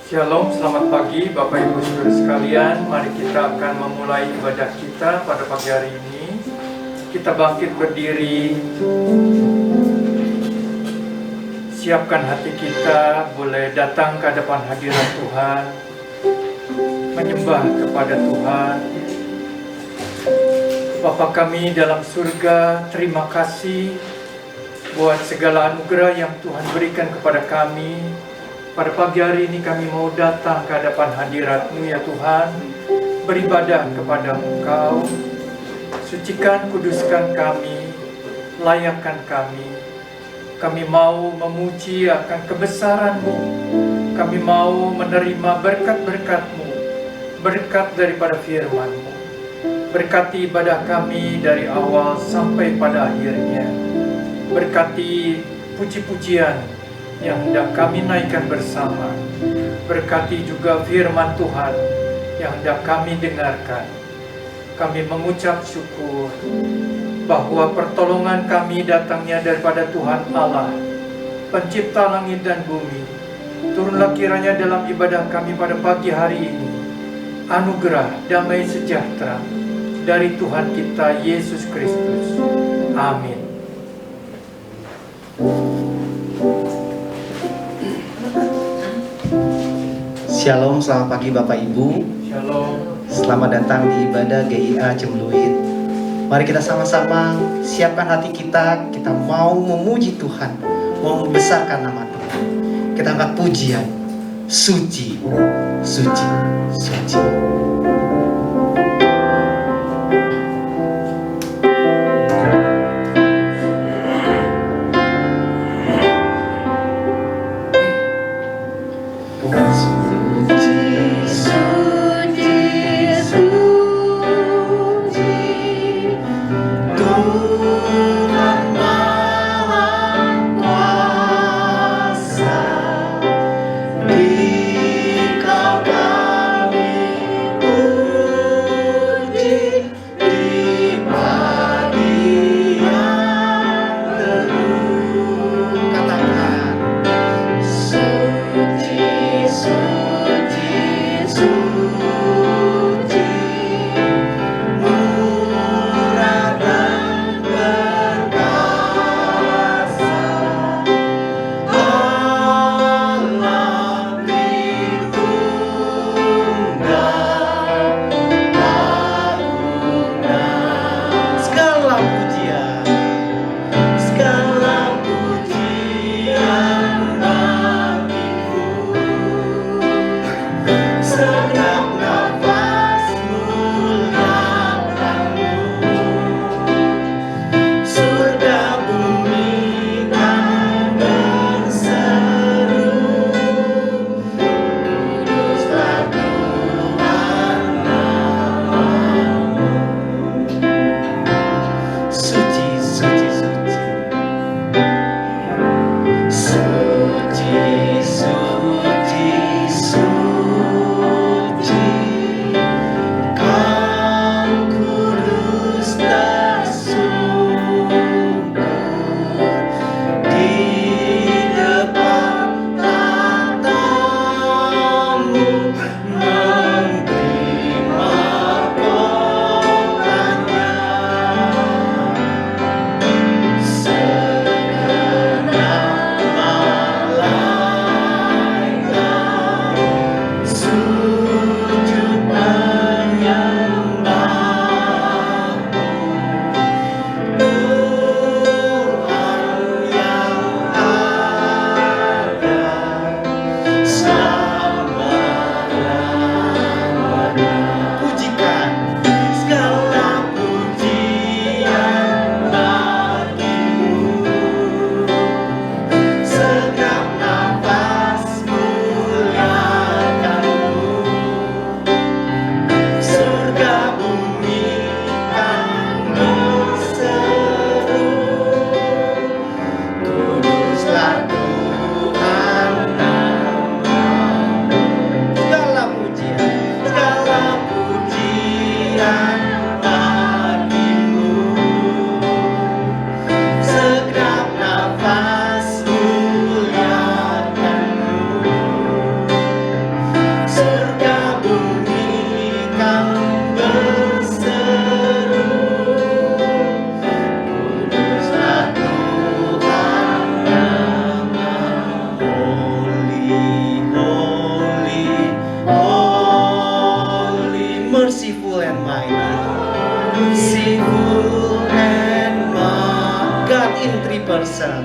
Shalom, selamat pagi Bapak Ibu Saudara sekalian. Mari kita akan memulai ibadah kita pada pagi hari ini. Kita bangkit berdiri. Siapkan hati kita, boleh datang ke hadapan hadirat Tuhan, menyembah kepada Tuhan. Bapa kami dalam surga, terima kasih buat segala anugerah yang Tuhan berikan kepada kami. Pada pagi hari ini kami mau datang ke hadapan hadirat-Mu ya Tuhan, beribadah kepada Engkau. Sucikan, kuduskan kami, layakkan kami. Kami mau memuji akan kebesaran-Mu. Kami mau menerima berkat-berkat-Mu, berkat daripada firman-Mu. Berkati ibadah kami dari awal sampai pada akhirnya. Berkati puji-pujian yang hendak kami naikkan bersama. Berkati juga firman Tuhan yang hendak kami dengarkan. Kami mengucap syukur bahwa pertolongan kami datangnya daripada Tuhan Allah, pencipta langit dan bumi. Turunlah kiranya dalam ibadah kami pada pagi hari ini anugerah damai sejahtera dari Tuhan kita Yesus Kristus. Amin. Shalom, selamat pagi Bapak Ibu. Shalom. Selamat datang di ibadah GIA Cemluit. Mari kita sama-sama siapkan hati kita. Kita mau memuji Tuhan, mau membesarkan nama Tuhan. Kita angkat pujian. Suci, suci, suci. senang.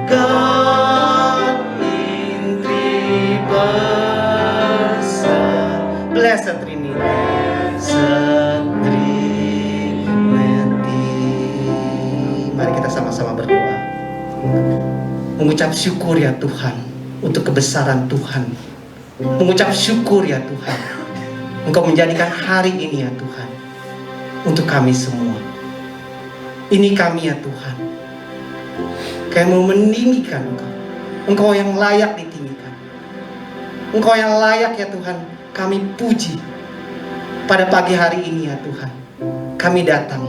God in three person, blessed Trinity, Mari kita sama-sama berdoa, mengucap syukur ya Tuhan untuk kebesaran Tuhan. Mengucap syukur ya Tuhan, Engkau menjadikan hari ini ya Tuhan untuk kami semua. Ini kami ya Tuhan, kami mau meninggikan Engkau. Engkau yang layak ditinggikan. Engkau yang layak ya Tuhan kami puji. Pada pagi hari ini ya Tuhan, kami datang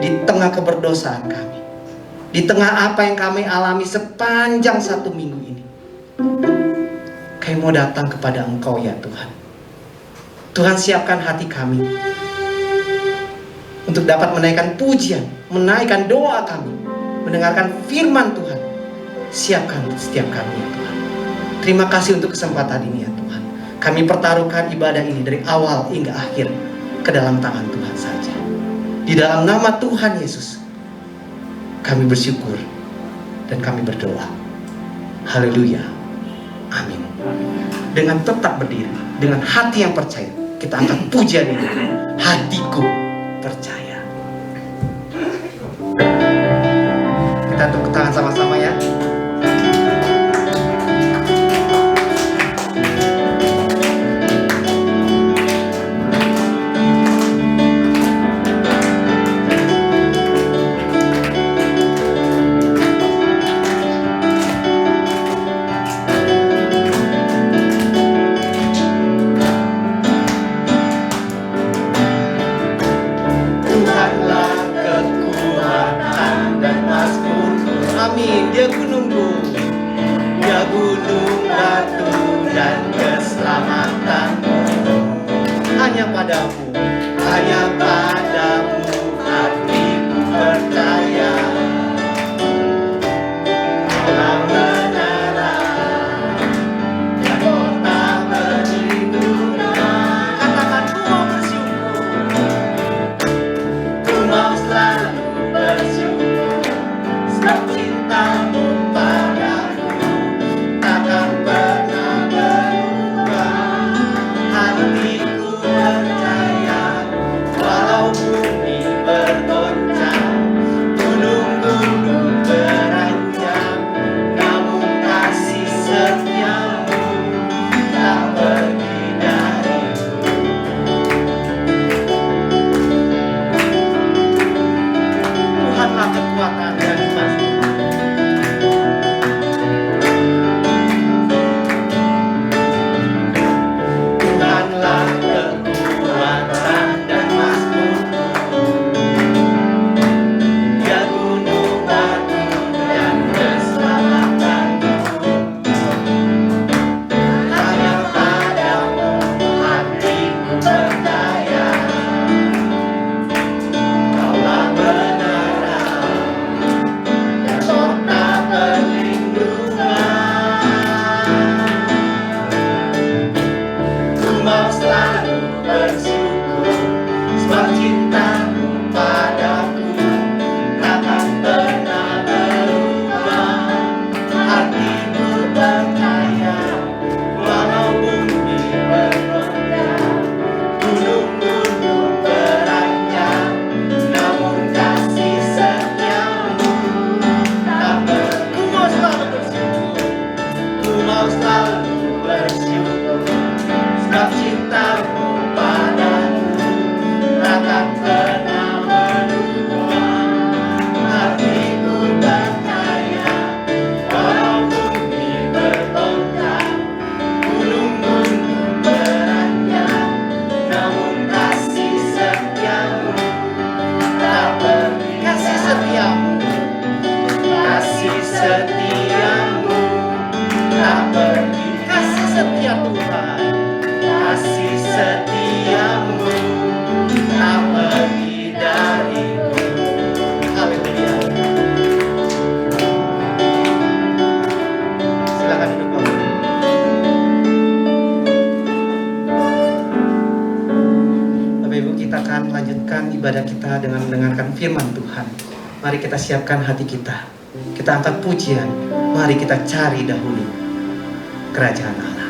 di tengah keberdosaan kami, di tengah apa yang kami alami sepanjang 1 minggu ini. Kami mau datang kepada Engkau ya Tuhan. Tuhan, siapkan hati kami untuk dapat menaikkan pujian, menaikkan doa kami, mendengarkan firman Tuhan. Siapkan setiap kami ya Tuhan. Terima kasih untuk kesempatan ini ya Tuhan. Kami pertaruhkan ibadah ini dari awal hingga akhir ke dalam tangan Tuhan saja. Di dalam nama Tuhan Yesus kami bersyukur dan kami berdoa. Haleluya. Amin. Dengan tetap berdiri, dengan hati yang percaya, kita angkat pujian ini. Hatiku percaya. Kita tepuk tangan sama-sama ya. Dia gunungku, dia gunung batu dan keselamatanmu. Hanya padamu hatiku percaya. Kau menara dan kota perlindungan. Katakan ku mau bersyukur, ku mau selalu bersyukur. Sebab cintamu padaku takkan pernah berubah. Hatiku percaya, walau bumi bergoncang, gunung-gunung beranjak, namun kasih setiamu tak pergi dariku. Tuhanlah kekuatan dan ibadah kita dengan mendengarkan firman Tuhan. Mari kita siapkan hati kita. Kita angkat pujian. Mari kita cari dahulu kerajaan Allah.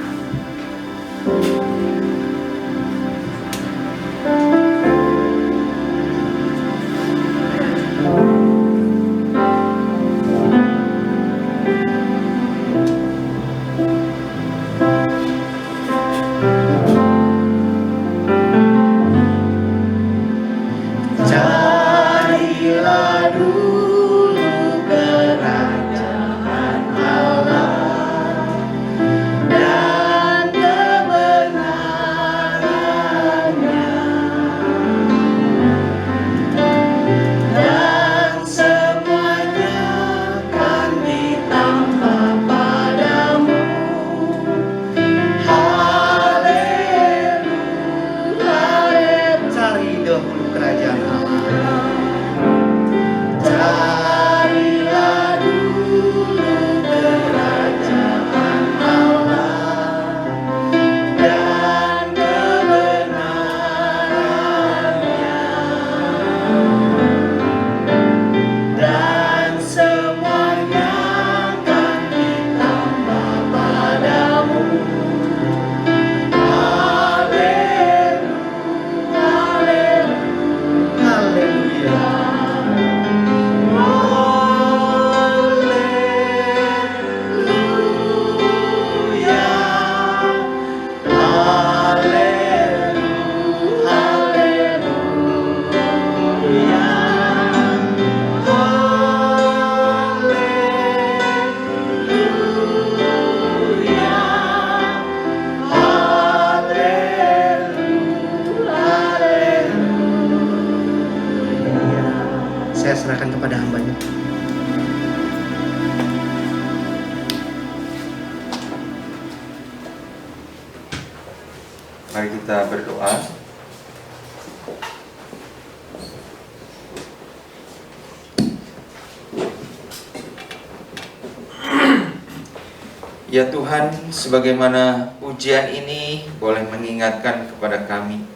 Carilah dulu kerajaan Allah dan kebenarannya, dan semuanya akan ditambah padamu. Haleluya. Cari dahulu kerajaan Allah. Carilah dulu kerajaan Allah dan kebenarannya, dan semuanya akan ditambah padamu. Haleluya. Saya serahkan kepada hambanya. Mari kita berdoa. Ya Tuhan, sebagaimana ujian ini boleh mengingatkan kepada kami,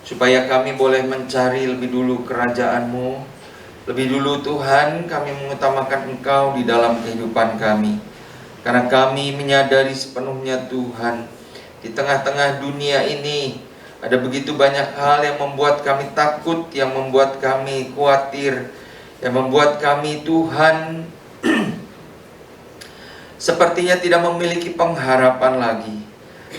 supaya kami boleh mencari lebih dulu kerajaan-Mu. Lebih dulu Tuhan, kami mengutamakan Engkau di dalam kehidupan kami. Karena kami menyadari sepenuhnya Tuhan, di tengah-tengah dunia ini ada begitu banyak hal yang membuat kami takut, yang membuat kami khawatir, yang membuat kami Tuhan sepertinya tidak memiliki pengharapan lagi.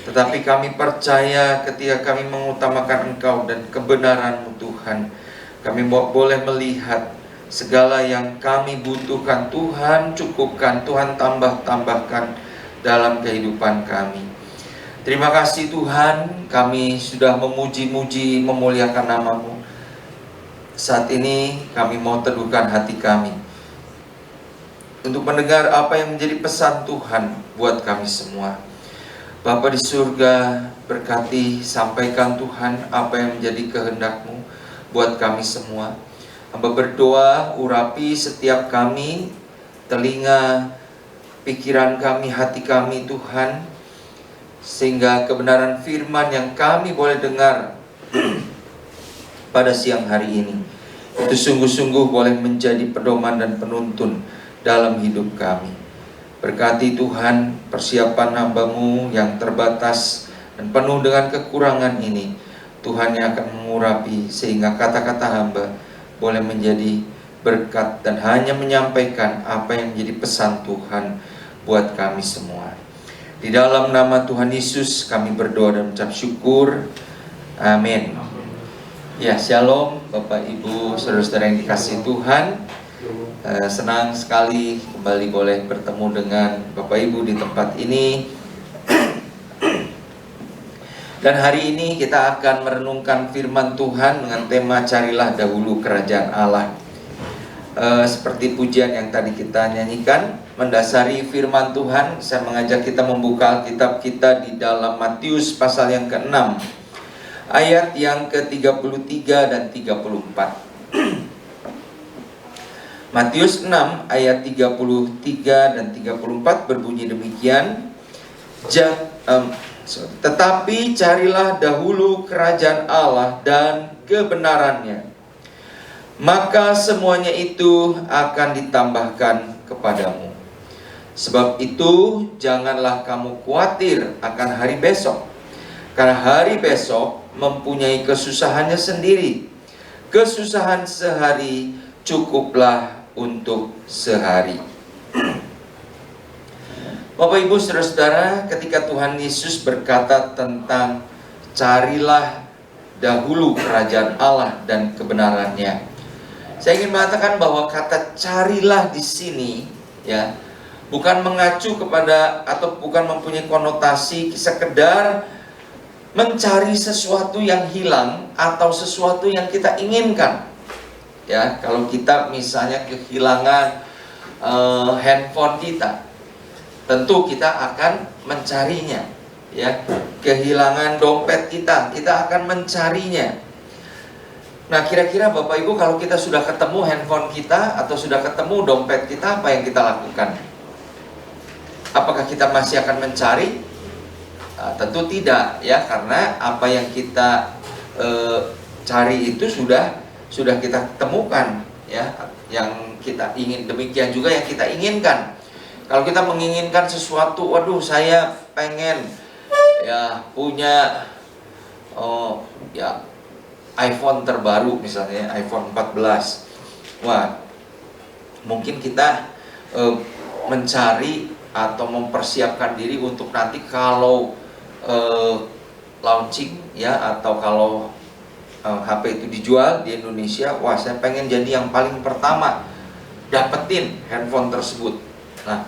Tetapi kami percaya ketika kami mengutamakan Engkau dan kebenaran-Mu Tuhan, kami boleh melihat segala yang kami butuhkan Tuhan cukupkan, Tuhan tambahkan dalam kehidupan kami. Terima kasih Tuhan, kami sudah memuji-muji, memuliakan nama-Mu. Saat ini kami mau teduhkan hati kami untuk mendengar apa yang menjadi pesan Tuhan buat kami semua. Bapa di surga, berkati, sampaikan Tuhan apa yang menjadi kehendak-Mu buat kami semua. Hamba berdoa, urapi setiap kami, telinga, pikiran kami, hati kami Tuhan, sehingga kebenaran firman yang kami boleh dengar pada siang hari ini, itu sungguh-sungguh boleh menjadi pedoman dan penuntun dalam hidup kami. Berkati Tuhan persiapan hamba-Mu yang terbatas dan penuh dengan kekurangan ini. Tuhan yang akan mengurapi sehingga kata-kata hamba boleh menjadi berkat dan hanya menyampaikan apa yang menjadi pesan Tuhan buat kami semua. Di dalam nama Tuhan Yesus kami berdoa dan mengucap syukur. Amin. Ya, shalom Bapak Ibu saudara-saudara yang dikasihi Tuhan. Senang sekali kembali boleh bertemu dengan Bapak Ibu di tempat ini. Dan hari ini kita akan merenungkan firman Tuhan dengan tema carilah dahulu kerajaan Allah. Seperti pujian yang tadi kita nyanyikan, mendasari firman Tuhan, saya mengajak kita membuka Alkitab kita di dalam Matius pasal yang ke-6, ayat yang ke-33 dan 34. Matius 6 ayat 33 dan 34 berbunyi demikian. Tetapi carilah dahulu kerajaan Allah dan kebenarannya, maka semuanya itu akan ditambahkan kepadamu. Sebab itu janganlah kamu khawatir akan hari besok, karena hari besok mempunyai kesusahannya sendiri. Kesusahan sehari cukuplah untuk sehari. Bapak Ibu Saudara-saudara, ketika Tuhan Yesus berkata tentang carilah dahulu kerajaan Allah dan kebenarannya, saya ingin mengatakan bahwa kata carilah di sini ya bukan mengacu kepada atau bukan mempunyai konotasi sekedar mencari sesuatu yang hilang atau sesuatu yang kita inginkan. Ya, kalau kita misalnya kehilangan handphone kita, tentu kita akan mencarinya. Ya, kehilangan dompet kita akan mencarinya. Nah, kira-kira Bapak Ibu, kalau kita sudah ketemu handphone kita atau sudah ketemu dompet kita, apa yang kita lakukan? Apakah kita masih akan mencari? Tentu tidak, ya, karena apa yang kita cari itu sudah kita temukan, ya, yang kita ingin. Demikian juga yang kita inginkan. Kalau kita menginginkan sesuatu, waduh, saya pengen ya punya ya iPhone terbaru, misalnya iPhone 14. Wah, mungkin kita mencari atau mempersiapkan diri untuk nanti kalau launching, ya, atau kalau HP itu dijual di Indonesia, wah, saya pengen jadi yang paling pertama dapetin handphone tersebut. Nah,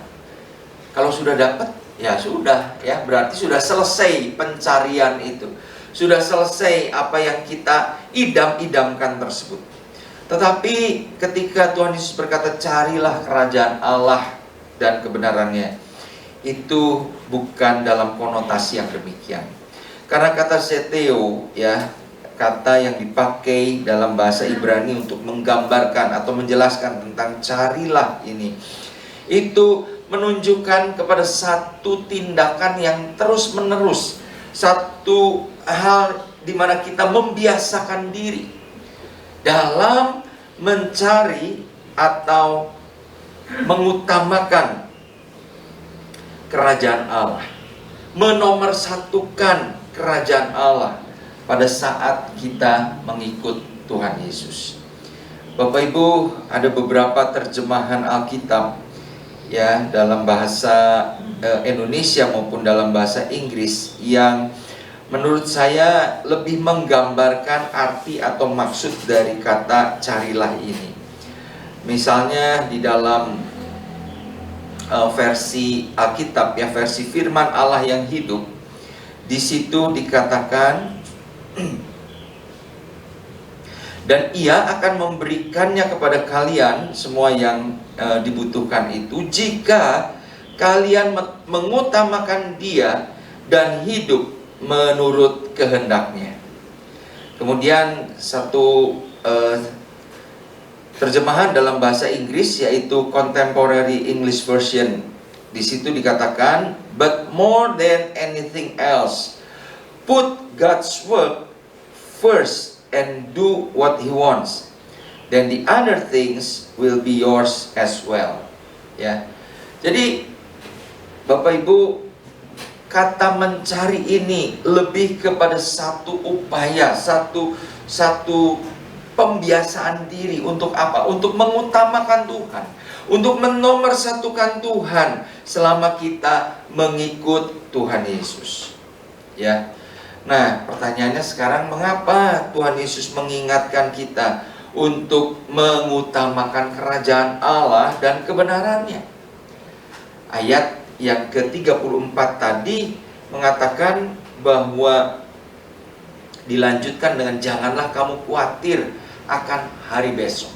kalau sudah dapat, ya sudah, ya, berarti sudah selesai pencarian itu. Sudah selesai apa yang kita idam-idamkan tersebut. Tetapi ketika Tuhan Yesus berkata carilah kerajaan Allah dan kebenarannya, itu bukan dalam konotasi yang demikian. Karena kata seteo, ya, kata yang dipakai dalam bahasa Ibrani untuk menggambarkan atau menjelaskan tentang carilah ini, itu menunjukkan kepada satu tindakan yang terus menerus, satu hal di mana kita membiasakan diri dalam mencari atau mengutamakan kerajaan Allah, menomorsatukan kerajaan Allah pada saat kita mengikut Tuhan Yesus. Bapak Ibu, ada beberapa terjemahan Alkitab, ya, dalam bahasa Indonesia maupun dalam bahasa Inggris yang menurut saya lebih menggambarkan arti atau maksud dari kata carilah ini. Misalnya di dalam versi Alkitab, ya, versi Firman Allah yang hidup, di situ dikatakan dan Ia akan memberikannya kepada kalian semua yang dibutuhkan itu jika kalian mengutamakan Dia dan hidup menurut kehendaknya. Kemudian satu terjemahan dalam bahasa Inggris, yaitu Contemporary English Version, di situ dikatakan, but more than anything else, put God's work first and do what He wants, then the other things will be yours as well. Ya, jadi Bapak Ibu, kata mencari ini lebih kepada satu upaya, satu pembiasaan diri untuk apa? Untuk mengutamakan Tuhan, untuk menomorsatukan Tuhan selama kita mengikut Tuhan Yesus. Ya. Nah, pertanyaannya sekarang, mengapa Tuhan Yesus mengingatkan kita untuk mengutamakan kerajaan Allah dan kebenarannya? Ayat yang ke-34 tadi mengatakan bahwa dilanjutkan dengan janganlah kamu khawatir akan hari besok,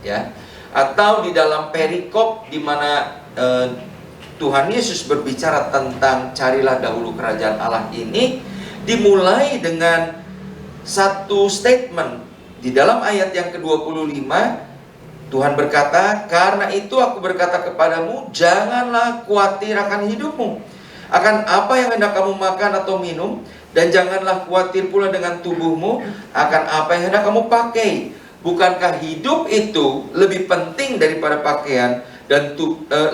ya. Atau di dalam perikop di mana Tuhan Yesus berbicara tentang carilah dahulu kerajaan Allah ini, dimulai dengan satu statement. Di dalam ayat yang ke-25 Tuhan berkata, karena itu aku berkata kepadamu, janganlah khawatir akan hidupmu, akan apa yang hendak kamu makan atau minum, dan janganlah khawatir pula dengan tubuhmu, akan apa yang hendak kamu pakai. Bukankah hidup itu lebih penting daripada pakaian dan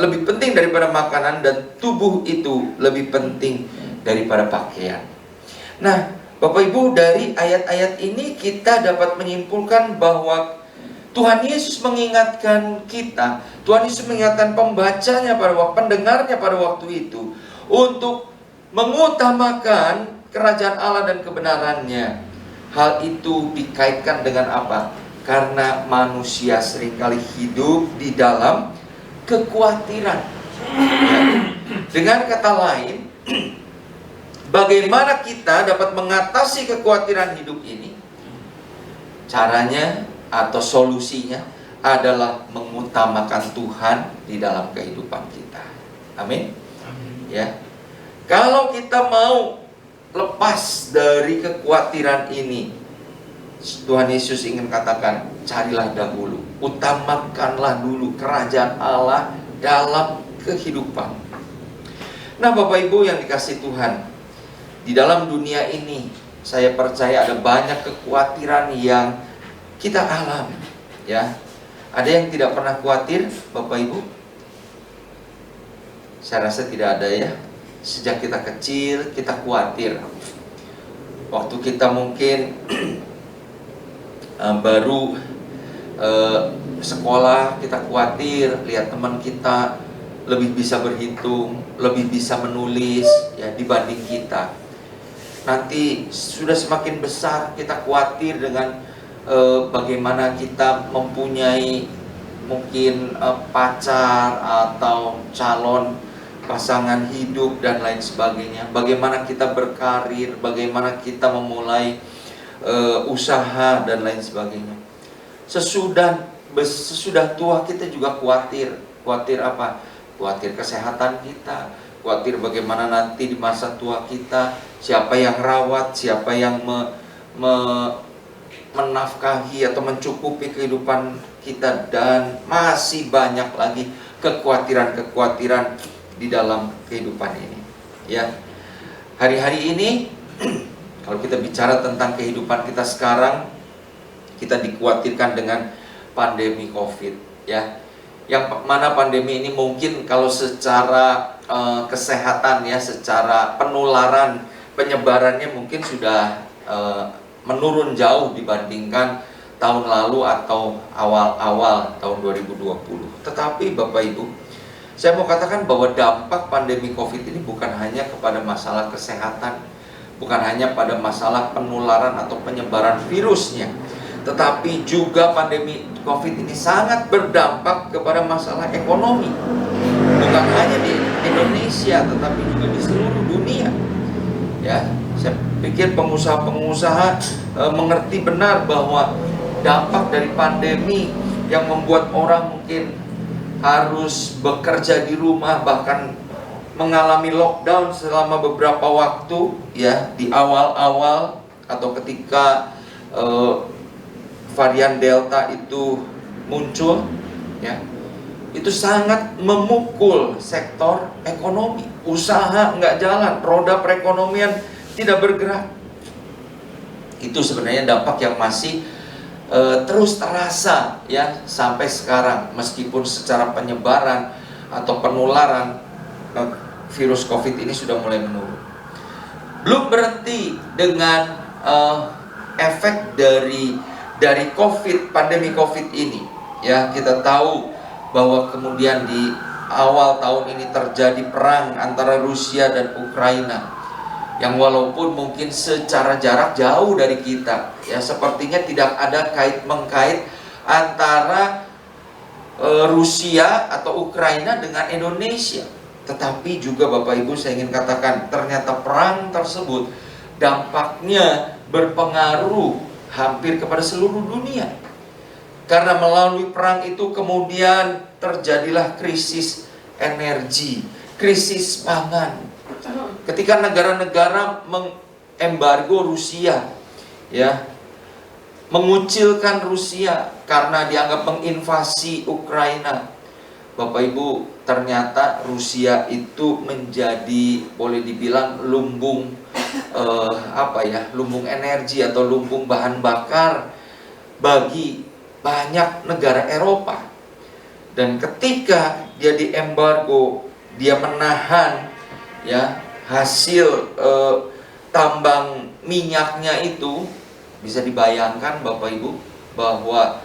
lebih penting daripada makanan, dan tubuh itu lebih penting daripada pakaian? Nah, Bapak Ibu, dari ayat-ayat ini kita dapat menyimpulkan bahwa Tuhan Yesus mengingatkan kita, Tuhan Yesus mengingatkan pembacanya pada waktu, pendengarnya pada waktu itu, untuk mengutamakan kerajaan Allah dan kebenarannya. Hal itu dikaitkan dengan apa? Karena manusia seringkali hidup di dalam kekhawatiran. Ya. Dengan kata lain, bagaimana kita dapat mengatasi kekhawatiran hidup ini? Caranya atau solusinya adalah mengutamakan Tuhan di dalam kehidupan kita. Amin. Ya. Kalau kita mau lepas dari kekhawatiran ini, Tuhan Yesus ingin katakan, carilah dahulu, utamakanlah dulu kerajaan Allah dalam kehidupan. Nah, Bapak Ibu yang dikasihi Tuhan, di dalam dunia ini saya percaya ada banyak kekhawatiran yang kita alami, ya. Ada yang tidak pernah khawatir, Bapak Ibu? Saya rasa tidak ada, ya. Sejak kita kecil kita khawatir. Waktu kita mungkin baru sekolah, kita khawatir lihat teman kita lebih bisa berhitung, lebih bisa menulis, ya, dibanding kita. Nanti sudah semakin besar kita khawatir dengan bagaimana kita mempunyai mungkin pacar atau calon pasangan hidup dan lain sebagainya. Bagaimana kita berkarir, bagaimana kita memulai usaha dan lain sebagainya. Sesudah tua kita juga khawatir. Khawatir apa? Khawatir kesehatan kita, khawatir bagaimana nanti di masa tua kita, siapa yang rawat, siapa yang menafkahi atau mencukupi kehidupan kita, dan masih banyak lagi kekhawatiran-kekhawatiran di dalam kehidupan ini. Ya, hari-hari ini kalau kita bicara tentang kehidupan kita sekarang, kita dikhawatirkan dengan pandemi COVID, ya. Yang mana pandemi ini mungkin kalau secara kesehatan, ya, secara penularan, penyebarannya mungkin sudah menurun jauh dibandingkan tahun lalu atau awal-awal tahun 2020. Tetapi Bapak Ibu, saya mau katakan bahwa dampak pandemi COVID ini bukan hanya kepada masalah kesehatan, bukan hanya pada masalah penularan atau penyebaran virusnya, tetapi juga pandemi COVID ini sangat berdampak kepada masalah ekonomi. Bukan hanya di Indonesia, tetapi juga di seluruh dunia. Ya, saya pikir pengusaha-pengusaha mengerti benar bahwa dampak dari pandemi yang membuat orang mungkin harus bekerja di rumah, bahkan mengalami lockdown selama beberapa waktu, ya, di awal-awal atau ketika varian Delta itu muncul, ya, itu sangat memukul sektor ekonomi. Usaha nggak jalan, roda perekonomian tidak bergerak. Itu sebenarnya dampak yang masih terus terasa, ya, sampai sekarang, meskipun secara penyebaran atau penularan virus COVID ini sudah mulai menurun. Belum berhenti dengan efek dari COVID, pandemi COVID ini, ya. Kita tahu bahwa kemudian di awal tahun ini terjadi perang antara Rusia dan Ukraina, yang walaupun mungkin secara jarak jauh dari kita, ya, sepertinya tidak ada kait-mengkait antara Rusia atau Ukraina dengan Indonesia. Tetapi juga Bapak Ibu, saya ingin katakan, ternyata perang tersebut dampaknya berpengaruh hampir kepada seluruh dunia. Karena melalui perang itu kemudian terjadilah krisis energi, krisis pangan. Ketika negara-negara mengembargo Rusia, ya, mengucilkan Rusia karena dianggap menginvasi Ukraina, Bapak Ibu, ternyata Rusia itu menjadi, boleh dibilang, lumbung lumbung energi atau lumbung bahan bakar bagi banyak negara Eropa. Dan ketika dia diembargo, dia menahan ya hasil tambang minyaknya itu, bisa dibayangkan Bapak Ibu bahwa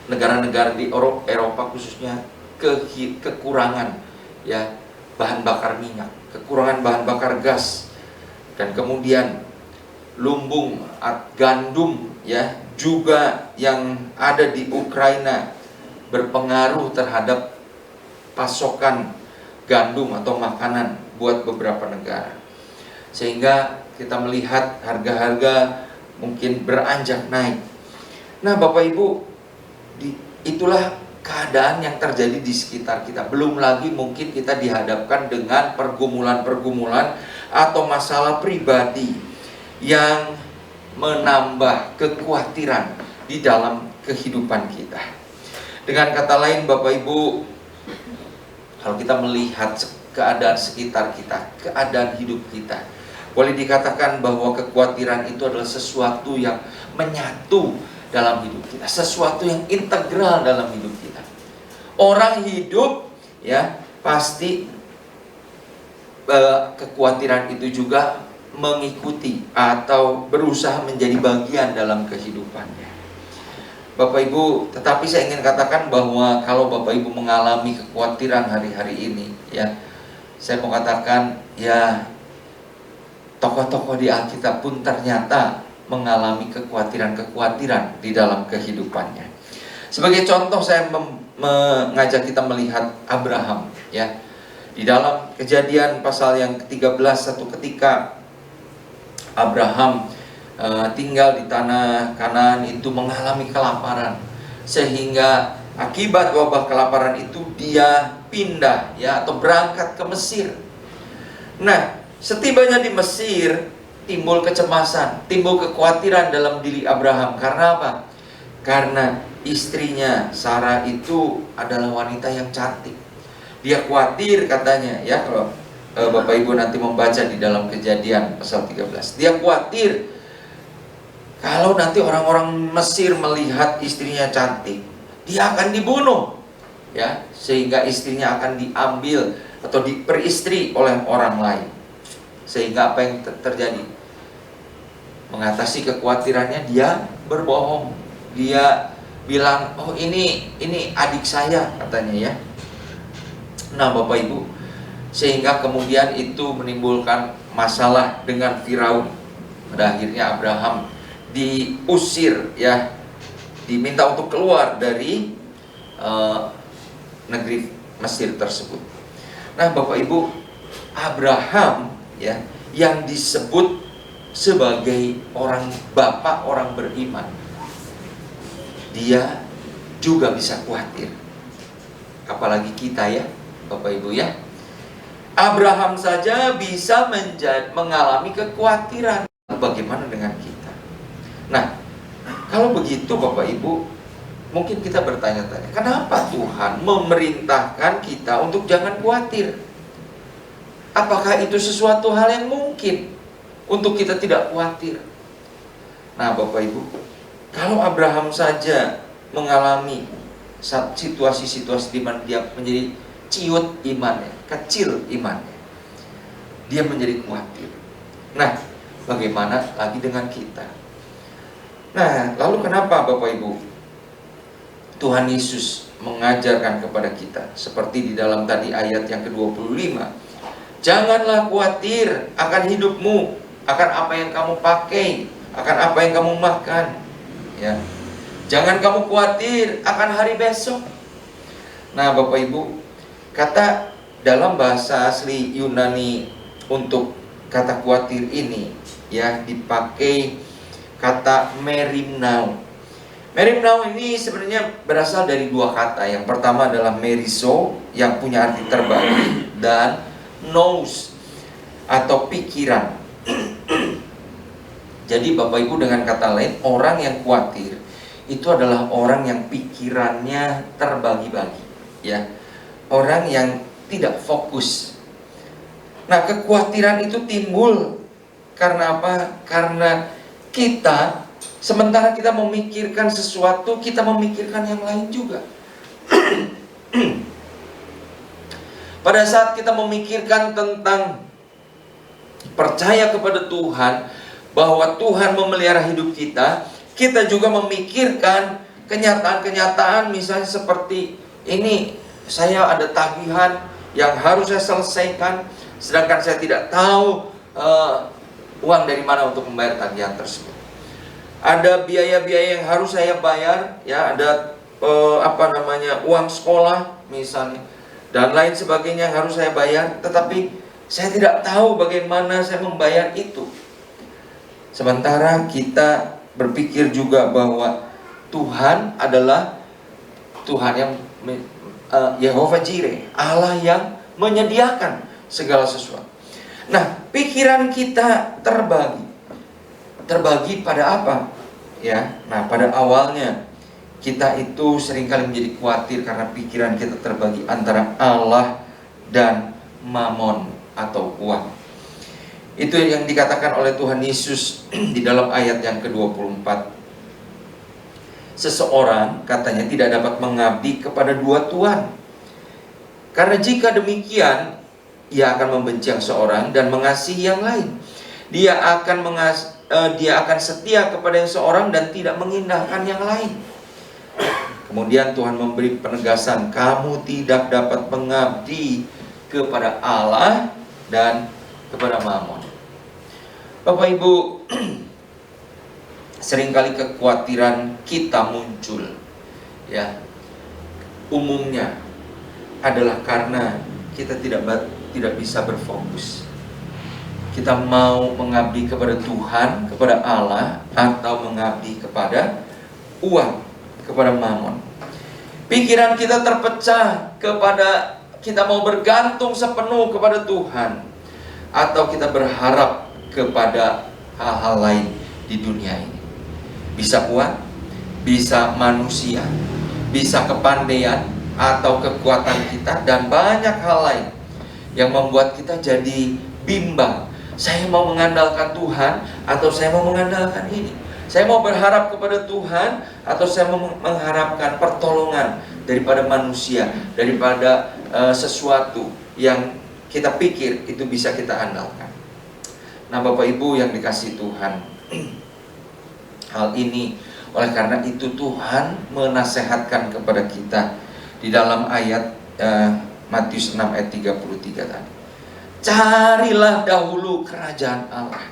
negara-negara di Eropa khususnya kekurangan ya bahan bakar minyak, kekurangan bahan bakar gas, dan kemudian lumbung gandum ya juga yang ada di Ukraina berpengaruh terhadap pasokan gandum atau makanan buat beberapa negara, sehingga kita melihat harga-harga mungkin beranjak naik. Nah Bapak Ibu, itulah keadaan yang terjadi di sekitar kita. Belum lagi mungkin kita dihadapkan dengan pergumulan-pergumulan atau masalah pribadi yang menambah kekhawatiran di dalam kehidupan kita. Dengan kata lain Bapak Ibu, kalau kita melihat keadaan sekitar kita, keadaan hidup kita, boleh dikatakan bahwa kekhawatiran itu adalah sesuatu yang menyatu dalam hidup kita, sesuatu yang integral dalam hidup kita. Orang hidup ya pasti kekhawatiran itu juga mengikuti atau berusaha menjadi bagian dalam kehidupannya. Bapak Ibu, tetapi saya ingin katakan bahwa kalau Bapak Ibu mengalami kekhawatiran hari-hari ini ya, saya mau katakan ya, tokoh-tokoh di Alkitab pun ternyata mengalami kekhawatiran-kekhawatiran di dalam kehidupannya. Sebagai contoh, saya mengajak kita melihat Abraham ya. Di dalam Kejadian pasal yang ke-13, satu ketika Abraham tinggal di tanah Kanaan itu mengalami kelaparan, sehingga akibat wabah kelaparan itu dia pindah ya atau berangkat ke Mesir. Nah, setibanya di Mesir timbul kecemasan, timbul kekhawatiran dalam diri Abraham. Karena apa? Karena istrinya Sarah itu adalah wanita yang cantik. Dia khawatir katanya ya, kalau Bapak Ibu nanti membaca di dalam Kejadian pasal 13, dia khawatir kalau nanti orang-orang Mesir melihat istrinya cantik, dia akan dibunuh ya, sehingga istrinya akan diambil atau diperistri oleh orang lain. Sehingga apa yang terjadi? Mengatasi kekhawatirannya, dia berbohong. Dia bilang, oh ini adik saya katanya ya. Nah Bapak Ibu, sehingga kemudian itu menimbulkan masalah dengan Firaun. Pada akhirnya Abraham diusir ya, diminta untuk keluar dari negeri Mesir tersebut. Nah Bapak Ibu, Abraham ya yang disebut sebagai orang bapak orang beriman, dia juga bisa khawatir. Apalagi kita ya Bapak Ibu ya. Abraham saja bisa mengalami kekhawatiran. Bagaimana dengan kita? Nah, kalau begitu Bapak Ibu, mungkin kita bertanya-tanya, kenapa Tuhan memerintahkan kita untuk jangan khawatir? Apakah itu sesuatu hal yang mungkin untuk kita tidak khawatir? Nah Bapak Ibu, kalau Abraham saja mengalami situasi-situasi di mana dia menjadi ciut imannya, kecil imannya, dia menjadi khawatir. Nah, bagaimana lagi dengan kita? Nah, lalu kenapa Bapak Ibu Tuhan Yesus mengajarkan kepada kita seperti di dalam tadi ayat yang ke-25, janganlah khawatir akan hidupmu, akan apa yang kamu pakai, akan apa yang kamu makan ya. Jangan kamu khawatir akan hari besok. Nah Bapak Ibu, kata dalam bahasa asli Yunani untuk kata khawatir ini ya dipakai kata merimnao. Merimnao ini sebenarnya berasal dari dua kata. Yang pertama adalah merizo yang punya arti terbalik, dan nous atau pikiran. Jadi Bapak Ibu, dengan kata lain, orang yang khawatir itu adalah orang yang pikirannya terbagi-bagi ya. Orang yang tidak fokus. Nah, kekhawatiran itu timbul karena apa? Karena kita Sementara kita memikirkan sesuatu, kita memikirkan yang lain juga. Pada saat kita memikirkan tentang percaya kepada Tuhan, bahwa Tuhan memelihara hidup kita, kita juga memikirkan kenyataan-kenyataan, misalnya seperti ini, saya ada tagihan yang harus saya selesaikan, sedangkan saya tidak tahu uang dari mana untuk membayar tagihan tersebut. Ada biaya-biaya yang harus saya bayar, ya, ada uang sekolah misalnya, dan lain sebagainya yang harus saya bayar, tetapi saya tidak tahu bagaimana saya membayar itu. Sementara kita berpikir juga bahwa Tuhan adalah Tuhan yang Yehovah Jireh, Allah yang menyediakan segala sesuatu. Nah, pikiran kita terbagi pada apa? Ya, nah pada awalnya kita itu seringkali menjadi khawatir karena pikiran kita terbagi antara Allah dan mamon atau uang. Itu yang dikatakan oleh Tuhan Yesus di dalam ayat yang ke-24. Seseorang katanya tidak dapat mengabdi kepada dua tuan. Karena jika demikian, ia akan membenci yang seorang dan mengasihi yang lain. Dia akan setia kepada yang seorang dan tidak mengindahkan yang lain. Kemudian Tuhan memberi penegasan, kamu tidak dapat mengabdi kepada Allah dan kepada mamon. Bapak Ibu, seringkali kekhawatiran kita muncul, ya, umumnya adalah karena kita tidak bisa berfokus. Kita mau mengabdi kepada Tuhan, kepada Allah, atau mengabdi kepada uang, kepada mamon. Pikiran kita terpecah kepada kita mau bergantung sepenuh kepada Tuhan, atau kita berharap kepada hal-hal lain di dunia ini. Bisa uang, bisa manusia, bisa kepandaian atau kekuatan kita, dan banyak hal lain yang membuat kita jadi bimbang. Saya mau mengandalkan Tuhan atau saya mau mengandalkan ini? Saya mau berharap kepada Tuhan atau saya mau mengharapkan pertolongan daripada manusia, daripada sesuatu yang kita pikir itu bisa kita andalkan. Nah, Bapak Ibu yang dikasihi Tuhan, hal ini oleh karena itu Tuhan menasehatkan kepada kita di dalam ayat Matius 6 ayat 33 tadi. Carilah dahulu kerajaan Allah.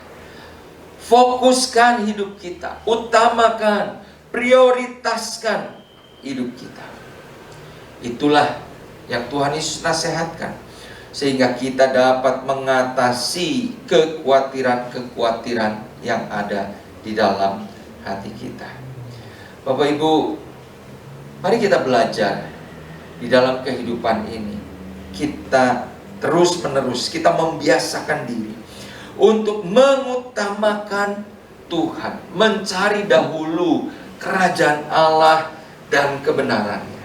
Fokuskan hidup kita, utamakan, prioritaskan hidup kita. Itulah yang Tuhan Yesus nasihatkan, sehingga kita dapat mengatasi kekhawatiran-kekhawatiran yang ada di dalam hati kita. Bapak Ibu, mari kita belajar di dalam kehidupan ini. Kita terus-menerus, kita membiasakan diri untuk mengutamakan Tuhan, mencari dahulu kerajaan Allah dan kebenarannya.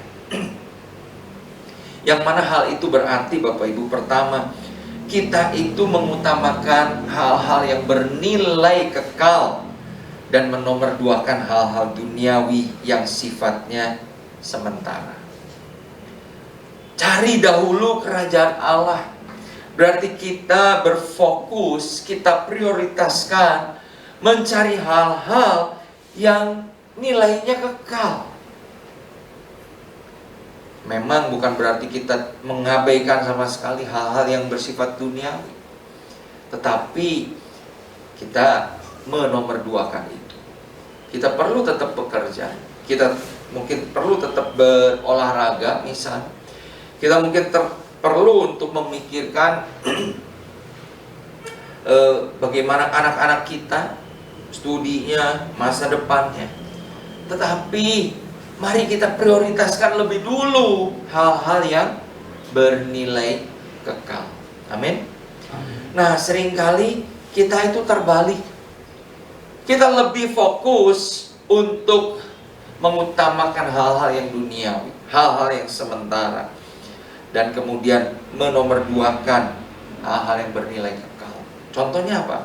Yang mana hal itu berarti, Bapak Ibu, pertama, kita itu mengutamakan hal-hal yang bernilai kekal dan menomorduakan hal-hal duniawi yang sifatnya sementara. Cari dahulu kerajaan Allah. Berarti kita berfokus, kita prioritaskan mencari hal-hal yang nilainya kekal. Memang bukan berarti kita mengabaikan sama sekali hal-hal yang bersifat duniawi, tetapi kita menomorduakan itu. Kita perlu tetap bekerja, kita mungkin perlu tetap berolahraga misalnya. Kita mungkin perlu untuk memikirkan bagaimana anak-anak kita, studinya, masa depannya. Tetapi mari kita prioritaskan lebih dulu hal-hal yang bernilai kekal. Amin. Nah, seringkali kita itu terbalik. Kita lebih fokus untuk mengutamakan hal-hal yang duniawi, hal-hal yang sementara, dan kemudian menomorduakan hal-hal yang bernilai kekal. Contohnya apa?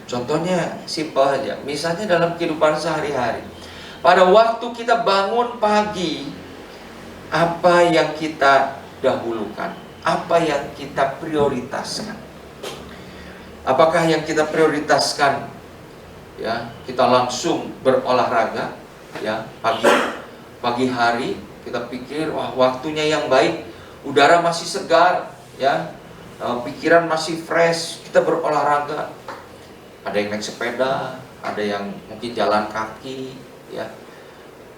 Contohnya simpel aja, misalnya dalam kehidupan sehari-hari. Pada waktu kita bangun pagi, apa yang kita dahulukan? Apa yang kita prioritaskan? Apakah yang kita prioritaskan, ya, kita langsung berolahraga, ya, pagi hari kita pikir, wah, waktunya yang baik, udara masih segar, ya, pikiran masih fresh, kita berolahraga. Ada yang naik sepeda, ada yang mungkin jalan kaki, ya,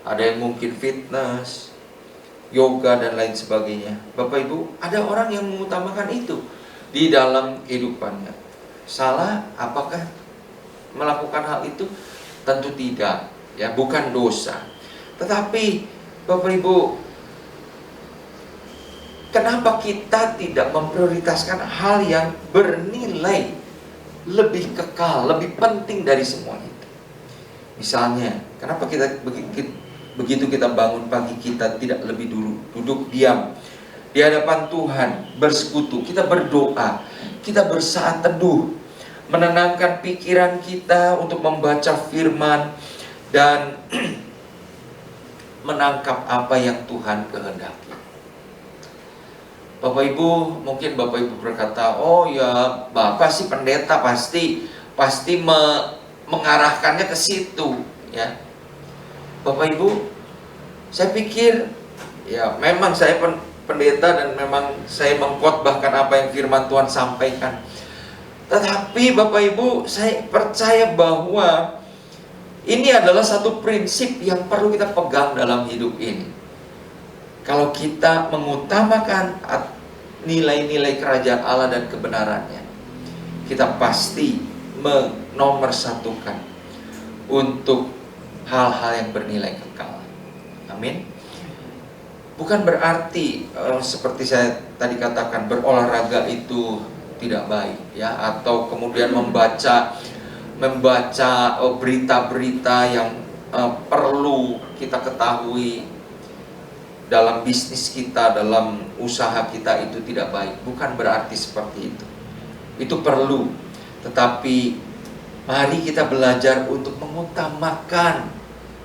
ada yang mungkin fitness, yoga dan lain sebagainya. Bapak Ibu, ada orang yang mengutamakan itu di dalam kehidupannya. Salah apakah melakukan hal itu? Tentu tidak, ya, bukan dosa. Tetapi Bapak Ibu, kenapa kita tidak memprioritaskan hal yang bernilai lebih kekal, lebih penting dari semua itu? Misalnya, kenapa kita begitu kita bangun pagi, kita tidak lebih dulu duduk diam di hadapan Tuhan, bersekutu, kita berdoa, kita bersaat teduh, menenangkan pikiran kita untuk membaca firman dan menangkap apa yang Tuhan kehendaki. Bapak Ibu, mungkin Bapak Ibu berkata, oh ya, Bapak sih pendeta, pasti mengarahkannya ke situ, ya. Bapak Ibu, saya pikir, ya, memang saya pendeta dan memang saya mengkhotbahkan apa yang firman Tuhan sampaikan. Tetapi Bapak Ibu, saya percaya bahwa ini adalah satu prinsip yang perlu kita pegang dalam hidup ini. Kalau kita mengutamakan nilai-nilai kerajaan Allah dan kebenarannya, kita pasti menomorsatukan untuk hal-hal yang bernilai kekal. Amin. Bukan berarti seperti saya tadi katakan, berolahraga itu tidak baik, ya, atau kemudian membaca berita-berita yang perlu kita ketahui dalam bisnis kita, dalam usaha kita, itu tidak baik. Bukan berarti seperti itu. Itu perlu. Tetapi mari kita belajar untuk mengutamakan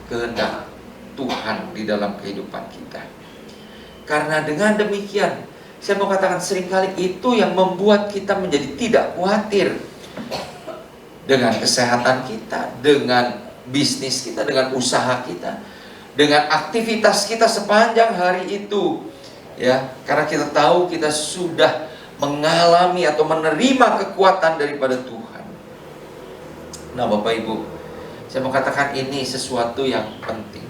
kehendak Tuhan di dalam kehidupan kita. Karena dengan demikian, saya mau katakan, seringkali itu yang membuat kita menjadi tidak khawatir dengan kesehatan kita, dengan bisnis kita, dengan usaha kita, dengan aktivitas kita sepanjang hari itu, ya, karena kita tahu kita sudah mengalami atau menerima kekuatan daripada Tuhan. Nah, Bapak Ibu, saya mau katakan ini sesuatu yang penting.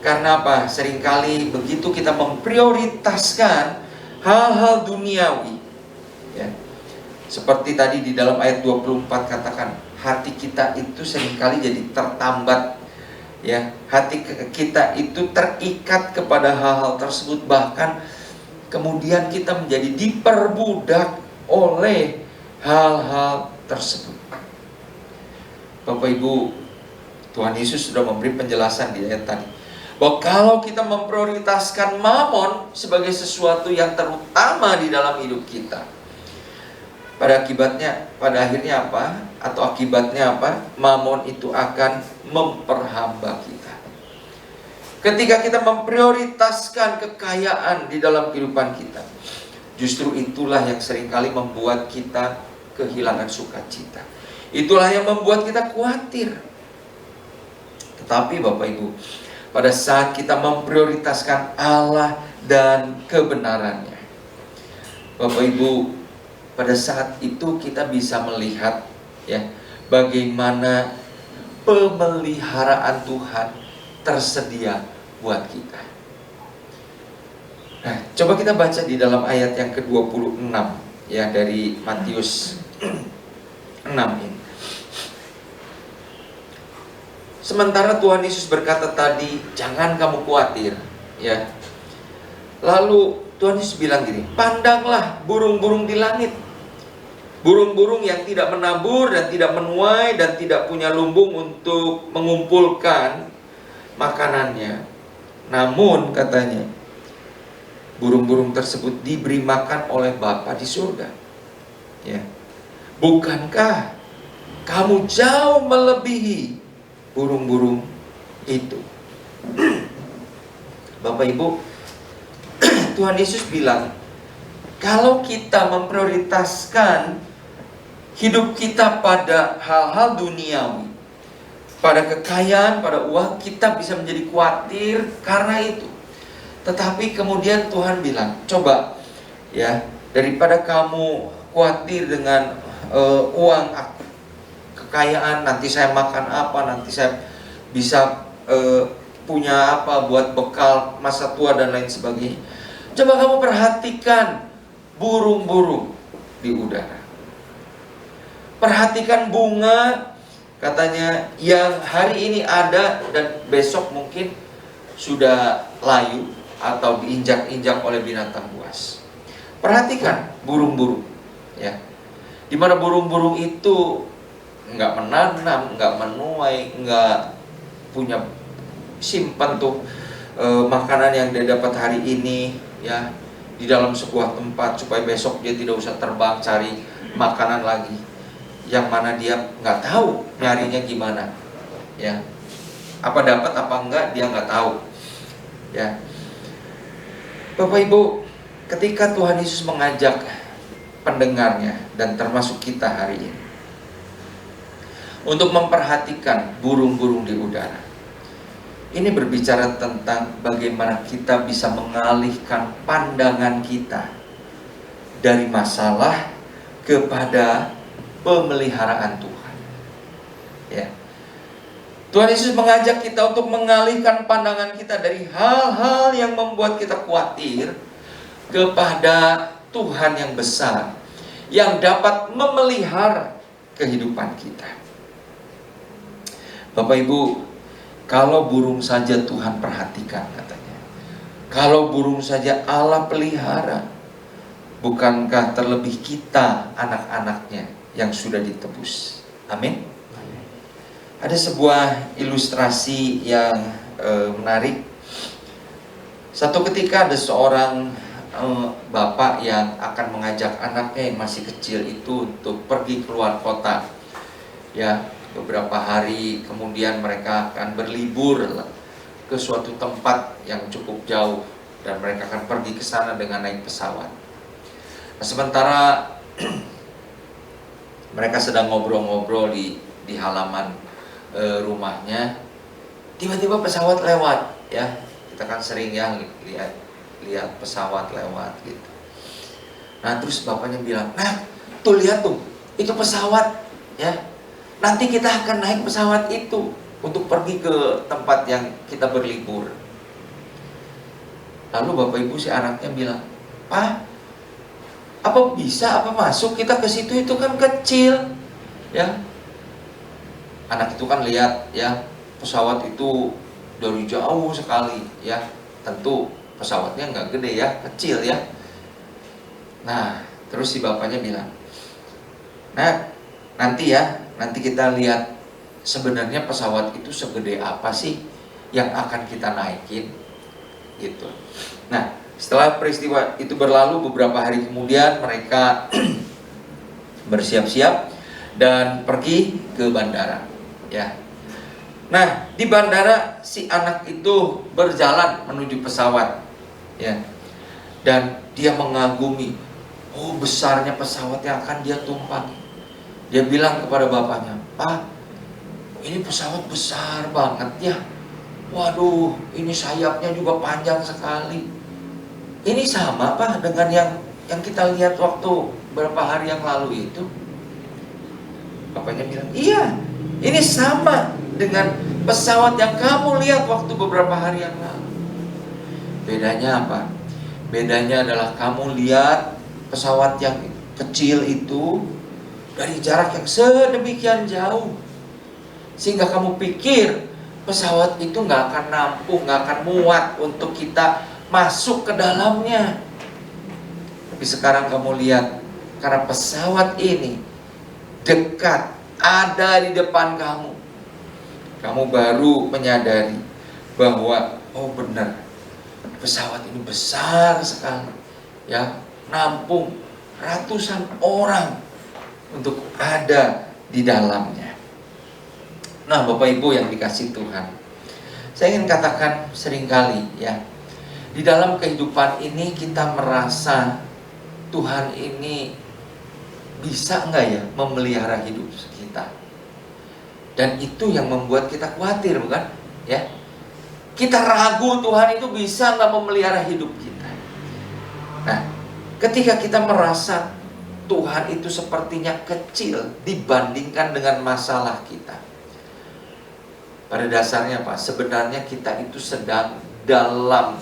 Karena apa? Seringkali begitu kita memprioritaskan hal-hal duniawi, ya, seperti tadi di dalam ayat 24 katakan, hati kita itu seringkali jadi tertambat, ya, hati kita itu terikat kepada hal-hal tersebut, bahkan kemudian kita menjadi diperbudak oleh hal-hal tersebut. Bapak Ibu, Tuhan Yesus sudah memberi penjelasan di ayat tadi, bahwa kalau kita memprioritaskan mamon sebagai sesuatu yang terutama di dalam hidup kita, pada akhirnya apa? Atau akibatnya apa? Mamon itu akan memperhamba kita. Ketika kita memprioritaskan kekayaan di dalam kehidupan kita, justru itulah yang seringkali membuat kita kehilangan sukacita. Itulah yang membuat kita khawatir. Tetapi Bapak Ibu, pada saat kita memprioritaskan Allah dan kebenarannya, Bapak Ibu, pada saat itu kita bisa melihat, ya, bagaimana pemeliharaan Tuhan tersedia buat kita. Nah, coba kita baca di dalam ayat yang ke-26, ya, dari Matius 6 ini. Sementara Tuhan Yesus berkata tadi, jangan kamu khawatir, ya. Lalu Tuhan Yesus bilang gini, pandanglah burung-burung di langit. Burung-burung yang tidak menabur dan tidak menuai dan tidak punya lumbung untuk mengumpulkan makanannya. Namun katanya, burung-burung tersebut diberi makan oleh Bapa di surga. Ya. Bukankah kamu jauh melebihi burung-burung itu. Bapak Ibu, Tuhan Yesus bilang, kalau kita memprioritaskan hidup kita pada hal-hal duniawi, pada kekayaan, pada uang, kita bisa menjadi khawatir karena itu. Tetapi kemudian Tuhan bilang, coba ya, daripada kamu khawatir dengan uang, kekayaan, nanti saya makan apa, nanti saya bisa punya apa buat bekal masa tua dan lain sebagainya. Coba kamu perhatikan burung-burung di udara. Perhatikan bunga, katanya, yang hari ini ada dan besok mungkin sudah layu atau diinjak-injak oleh binatang buas. Perhatikan burung-burung, ya. Di mana burung-burung itu nggak menanam, nggak menuai, nggak punya simpan tuh makanan yang dia dapat hari ini, ya, di dalam sebuah tempat supaya besok dia tidak usah terbang cari makanan lagi, yang mana dia nggak tahu nyarinya gimana, ya, apa dapat apa enggak dia nggak tahu, ya. Bapak Ibu, ketika Tuhan Yesus mengajak pendengarnya dan termasuk kita hari ini untuk memperhatikan burung-burung di udara, ini berbicara tentang bagaimana kita bisa mengalihkan pandangan kita dari masalah kepada pemeliharaan Tuhan. Ya. Tuhan Yesus mengajak kita untuk mengalihkan pandangan kita dari hal-hal yang membuat kita khawatir kepada Tuhan yang besar, yang dapat memelihara kehidupan kita. Bapak Ibu, kalau burung saja Tuhan perhatikan, katanya, kalau burung saja Allah pelihara, bukankah terlebih kita anak-anaknya yang sudah ditebus? Amin. Ada sebuah ilustrasi yang menarik. Satu ketika ada seorang bapak yang akan mengajak anaknya yang masih kecil itu untuk pergi keluar kota, ya, beberapa hari kemudian mereka akan berlibur ke suatu tempat yang cukup jauh dan mereka akan pergi ke sana dengan naik pesawat. Nah, sementara mereka sedang ngobrol-ngobrol di halaman rumahnya, tiba-tiba pesawat lewat, ya. Kita kan sering ya lihat pesawat lewat gitu. Nah, terus bapaknya bilang, "Nah, tuh lihat tuh, itu pesawat, ya. Nanti kita akan naik pesawat itu untuk pergi ke tempat yang kita berlibur." Lalu bapak ibu si anaknya bilang, "Pak, apa bisa, apa masuk kita ke situ, itu kan kecil." Ya. Anak itu kan lihat, ya, pesawat itu dari jauh sekali, ya. Tentu pesawatnya nggak gede ya, kecil ya. Nah, terus si bapaknya bilang, "Nah, nanti kita lihat sebenarnya pesawat itu segede apa sih yang akan kita naikin," gitu. Nah, setelah peristiwa itu berlalu, beberapa hari kemudian mereka bersiap-siap dan pergi ke bandara, ya. Nah, di bandara si anak itu berjalan menuju pesawat, ya. Dan dia mengagumi, oh, besarnya pesawat yang akan dia tumpangi. Dia bilang kepada bapaknya, "Pak, ini pesawat besar banget ya. Waduh, ini sayapnya juga panjang sekali. Ini sama Pak dengan yang kita lihat waktu beberapa hari yang lalu itu?" Bapaknya bilang, "Iya, ini sama dengan pesawat yang kamu lihat waktu beberapa hari yang lalu. Bedanya apa? Bedanya adalah kamu lihat pesawat yang kecil itu dari jarak yang sedemikian jauh, sehingga kamu pikir pesawat itu nggak akan nampung, nggak akan muat untuk kita masuk ke dalamnya. Tapi sekarang kamu lihat, karena pesawat ini dekat, ada di depan kamu, kamu baru menyadari bahwa, oh benar, pesawat ini besar sekali, ya, nampung ratusan orang untuk ada di dalamnya. Nah, Bapak Ibu yang dikasih Tuhan, saya ingin katakan seringkali ya, di dalam kehidupan ini kita merasa Tuhan ini bisa nggak ya memelihara hidup kita. Dan itu yang membuat kita khawatir, bukan? Ya, kita ragu Tuhan itu bisa nggak memelihara hidup kita. Nah, ketika kita merasa Tuhan itu sepertinya kecil dibandingkan dengan masalah kita, pada dasarnya Pak, sebenarnya kita itu sedang dalam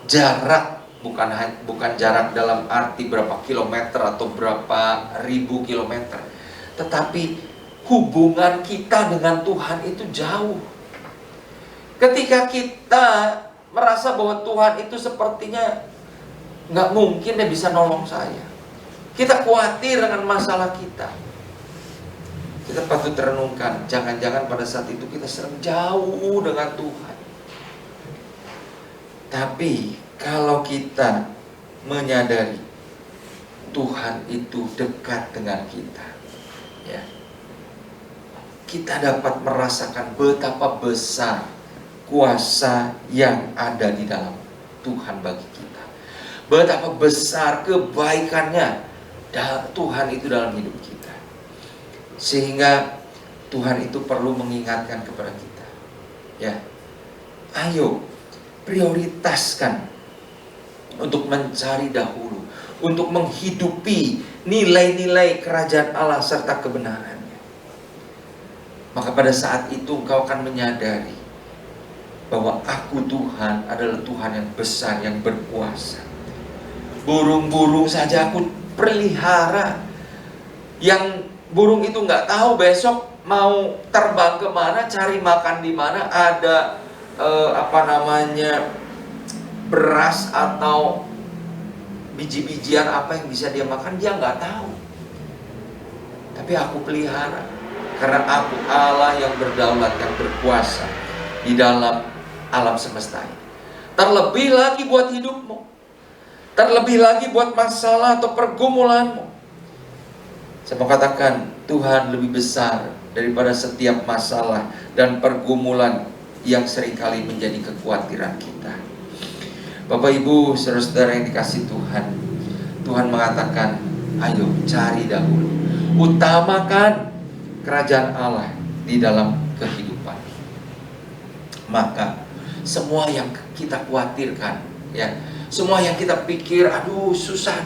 jarak, bukan jarak dalam arti berapa kilometer atau berapa ribu kilometer, tetapi hubungan kita dengan Tuhan itu jauh. Ketika kita merasa bahwa Tuhan itu sepertinya nggak mungkin dia bisa nolong saya, kita khawatir dengan masalah kita, kita patut renungkan, jangan-jangan pada saat itu kita sedang jauh dengan Tuhan. Tapi kalau kita menyadari Tuhan itu dekat dengan kita, ya, kita dapat merasakan betapa besar kuasa yang ada di dalam Tuhan bagi kita. Betapa besar kebaikannya Tuhan itu dalam hidup kita. Sehingga Tuhan itu perlu mengingatkan kepada kita, ya, ayo prioritaskan untuk mencari dahulu, untuk menghidupi nilai-nilai kerajaan Allah serta kebenarannya. Maka pada saat itu engkau akan menyadari bahwa aku Tuhan adalah Tuhan yang besar, yang berkuasa. Burung-burung saja aku pelihara, yang burung itu nggak tahu besok mau terbang kemana, cari makan di mana, ada beras atau biji-bijian apa yang bisa dia makan, dia nggak tahu. Tapi aku pelihara, karena aku Allah yang berdaulat, yang berkuasa di dalam alam semesta ini. Terlebih lagi buat hidupmu, terlebih lagi buat masalah atau pergumulanmu. Saya mau katakan, Tuhan lebih besar daripada setiap masalah dan pergumulan yang seringkali menjadi kekhawatiran kita. Bapak Ibu, saudara-saudara yang dikasih Tuhan, Tuhan mengatakan, ayo cari dahulu, utamakan kerajaan Allah di dalam kehidupan. Maka semua yang kita khawatirkan, ya, semua yang kita pikir, aduh susah,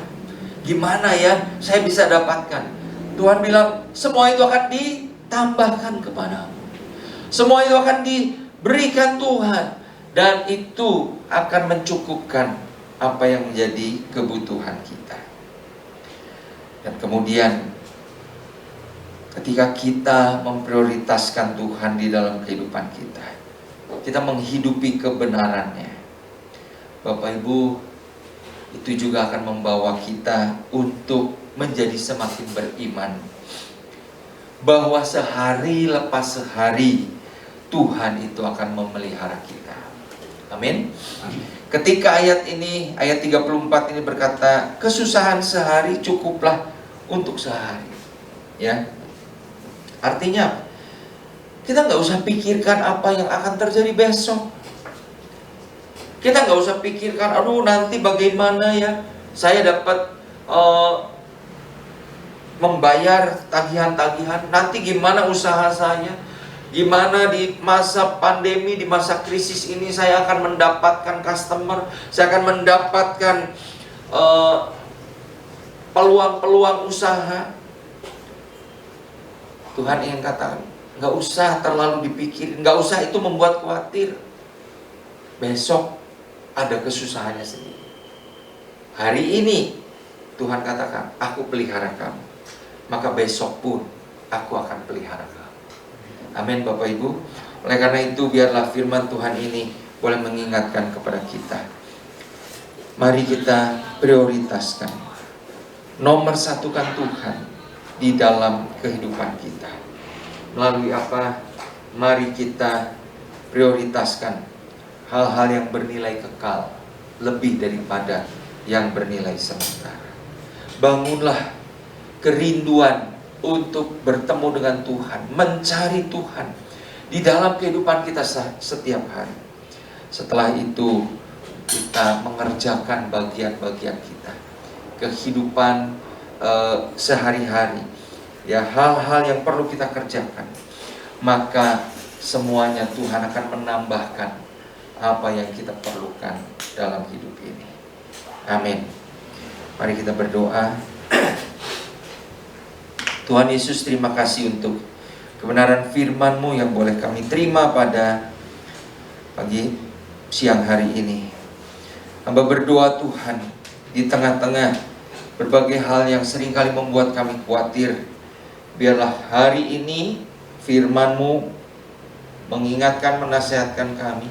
gimana ya saya bisa dapatkan, Tuhan bilang semua itu akan ditambahkan kepadamu, semua itu akan diberikan Tuhan, dan itu akan mencukupkan apa yang menjadi kebutuhan kita. Dan kemudian ketika kita memprioritaskan Tuhan di dalam kehidupan kita, kita menghidupi kebenarannya, Bapak Ibu, itu juga akan membawa kita untuk menjadi semakin beriman bahwa sehari lepas sehari Tuhan itu akan memelihara kita. Amin. Ketika ayat 34 ini berkata, kesusahan sehari cukuplah untuk sehari, ya, artinya kita nggak usah pikirkan apa yang akan terjadi besok. Kita nggak usah pikirkan, aduh nanti bagaimana ya saya dapat membayar tagihan-tagihan, nanti gimana usaha saya, gimana di masa pandemi, di masa krisis ini saya akan mendapatkan customer, saya akan mendapatkan peluang-peluang usaha. Tuhan ingin katakan, nggak usah terlalu dipikirin, nggak usah itu membuat khawatir. Besok ada kesusahannya sendiri. Hari ini Tuhan katakan, aku pelihara kamu, maka besok pun aku akan pelihara kamu. Amin Bapak Ibu. Oleh karena itu biarlah firman Tuhan ini boleh mengingatkan kepada kita. Mari kita prioritaskan, nomor satukan Tuhan di dalam kehidupan kita. Melalui apa? Mari kita prioritaskan hal-hal yang bernilai kekal lebih daripada yang bernilai sementara. Bangunlah kerinduan untuk bertemu dengan Tuhan, mencari Tuhan di dalam kehidupan kita setiap hari. Setelah itu kita mengerjakan bagian-bagian kita, kehidupan sehari-hari, ya, hal-hal yang perlu kita kerjakan, maka semuanya Tuhan akan menambahkan apa yang kita perlukan dalam hidup ini. Amin. Mari kita berdoa. Tuhan Yesus, terima kasih untuk kebenaran firman-Mu yang boleh kami terima pada pagi siang hari ini. Hamba berdoa Tuhan, di tengah-tengah berbagai hal yang seringkali membuat kami khawatir, biarlah hari ini firman-Mu mengingatkan, menasihatkan kami,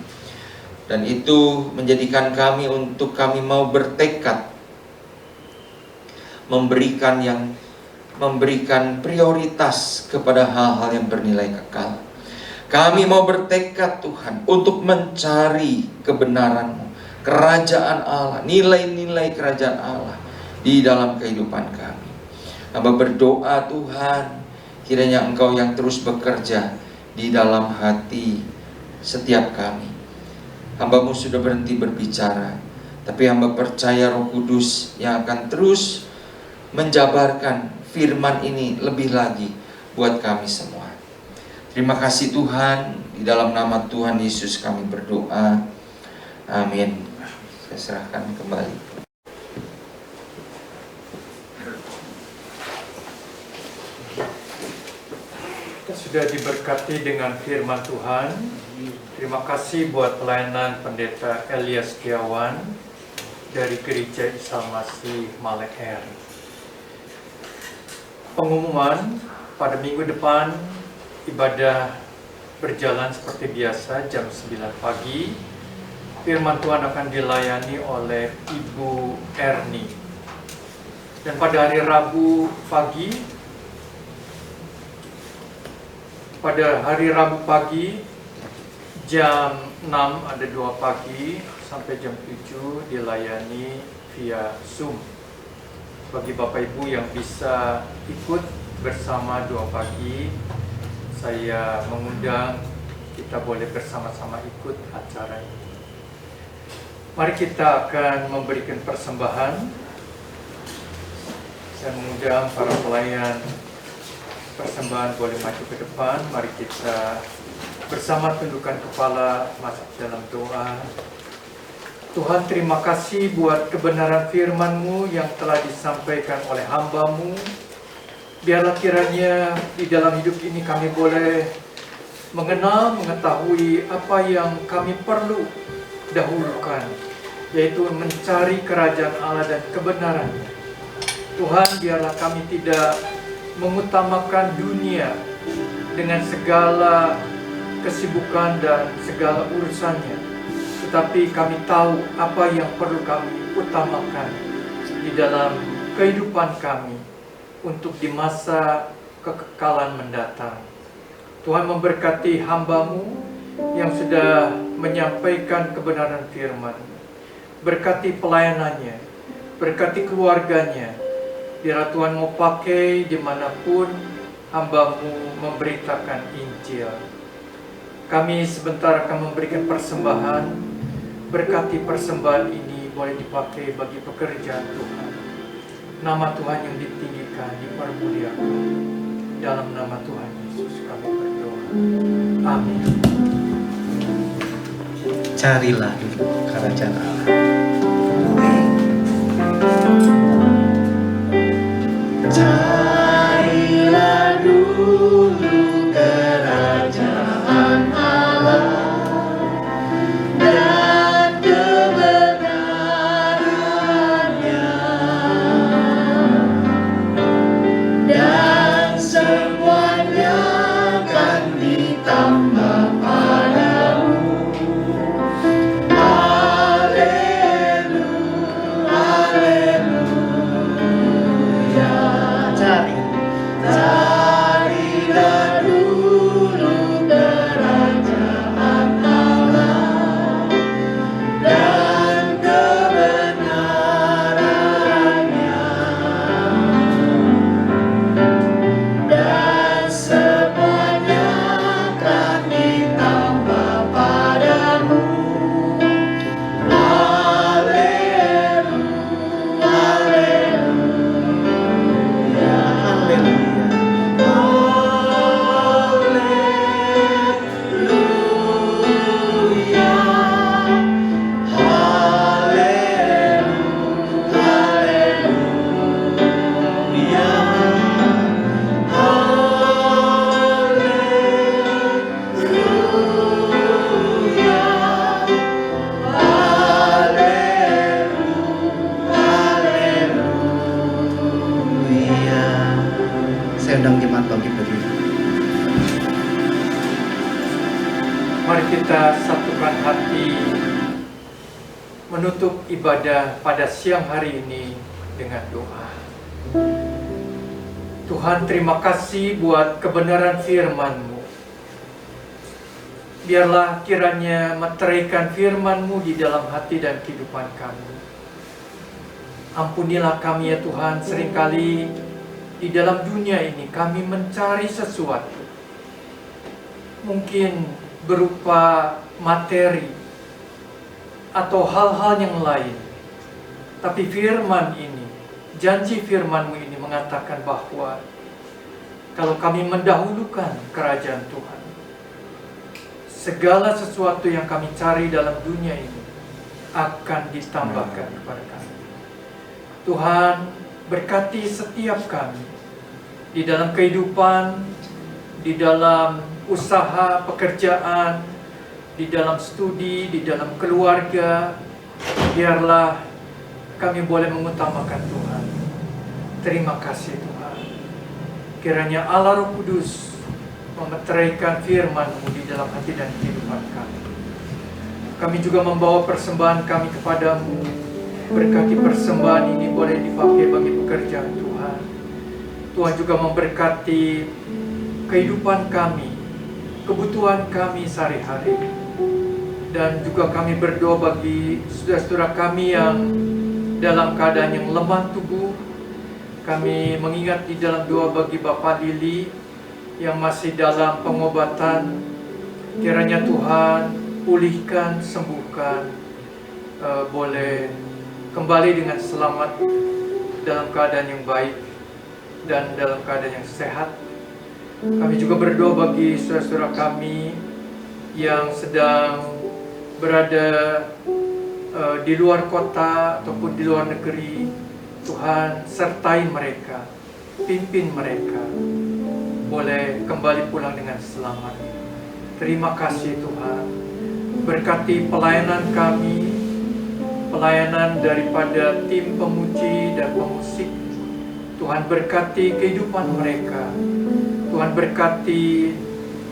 dan itu menjadikan kami untuk kami mau bertekad memberikan prioritas kepada hal-hal yang bernilai kekal. Kami mau bertekad Tuhan untuk mencari kebenaran-Mu, kerajaan Allah, nilai-nilai kerajaan Allah di dalam kehidupan kami. Hamba berdoa Tuhan, kiranya Engkau yang terus bekerja di dalam hati setiap kami. Hamba-Mu sudah berhenti berbicara, tapi hamba percaya Roh Kudus yang akan terus menjabarkan firman ini lebih lagi buat kami semua. Terima kasih Tuhan, di dalam nama Tuhan Yesus kami berdoa. Amin. Saya serahkan kembali. Kita sudah diberkati dengan firman Tuhan. Terima kasih buat pelayanan Pendeta Elias Setiawan dari Gereja Isa Masih Maleer. Pengumuman pada minggu depan ibadah berjalan seperti biasa jam 9 pagi. Firman Tuhan akan dilayani oleh Ibu Erni. Dan pada hari Rabu pagi jam 6 ada 2 pagi sampai jam 7 dilayani via Zoom. Bagi Bapak Ibu yang bisa ikut bersama 2 pagi, saya mengundang kita boleh bersama-sama ikut acara ini. Mari kita akan memberikan persembahan. Saya mengundang para pelayan persembahan boleh maju ke depan. Mari kita bersama tundukkan kepala masuk dalam doa. Tuhan, terima kasih buat kebenaran firman-Mu yang telah disampaikan oleh hamba-Mu. Biarlah kiranya di dalam hidup ini kami boleh mengenal, mengetahui apa yang kami perlu dahulukan, yaitu mencari kerajaan Allah dan kebenaran-Nya. Tuhan, biarlah kami tidak mengutamakan dunia dengan segala kesibukan dan segala urusannya, tetapi kami tahu apa yang perlu kami utamakan di dalam kehidupan kami untuk di masa kekekalan mendatang. Tuhan memberkati hamba-Mu yang sudah menyampaikan kebenaran firman. Berkati pelayanannya, berkati keluarganya. Biar Tuhan mau pakai dimanapun hamba-Mu memberitakan Injil. Kami sebentar akan memberikan persembahan. Berkati persembahan ini boleh dipakai bagi pekerjaan Tuhan. Nama Tuhan yang ditinggikan, dipermuliakan. Dalam nama Tuhan Yesus kami berdoa. Amin. Carilah dulu kerajaan Allah. Carilah dulu kerajaan Allah dan kebenarannya, dan semuanya akan ditambah padamu. Haleluya, haleluya. Saya undang jemaat bangkit berdiri. Mari kita satukan hati menutup ibadah pada siang hari ini dengan doa. Tuhan, terima kasih buat kebenaran firman-Mu. Biarlah kiranya meteraikan firman-Mu di dalam hati dan kehidupan kami. Ampunilah kami ya Tuhan, seringkali di dalam dunia ini kami mencari sesuatu. Mungkin berupa materi atau hal-hal yang lain. Tapi firman ini, janji firman-Mu ini mengatakan bahwa kalau kami mendahulukan kerajaan Tuhan, segala sesuatu yang kami cari dalam dunia ini akan ditambahkan kepada kami. Tuhan, berkati setiap kami di dalam kehidupan, di dalam usaha, pekerjaan, di dalam studi, di dalam keluarga. Biarlah kami boleh mengutamakan Tuhan. Terima kasih Tuhan. Kiranya Allah Roh Kudus memeteraikan firman-Mu di dalam hati dan kehidupan kami. Kami juga membawa persembahan kami kepadamu. Berkati persembahan ini boleh dipakai bagi pekerjaan Tuhan. Tuhan juga memberkati kehidupan kami, kebutuhan kami sehari-hari. Dan juga kami berdoa bagi saudara-saudara kami yang dalam keadaan yang lemah tubuh. Kami mengingat di dalam doa bagi Bapak Lili yang masih dalam pengobatan. Kiranya Tuhan pulihkan, sembuhkan, boleh kembali dengan selamat dalam keadaan yang baik dan dalam keadaan yang sehat. Kami juga berdoa bagi saudara-saudara kami yang sedang berada di luar kota ataupun di luar negeri. Tuhan sertai mereka, pimpin mereka, boleh kembali pulang dengan selamat. Terima kasih Tuhan. Berkati pelayanan kami, pelayanan daripada tim pemuji dan pemusik. Tuhan berkati kehidupan mereka. Tuhan berkati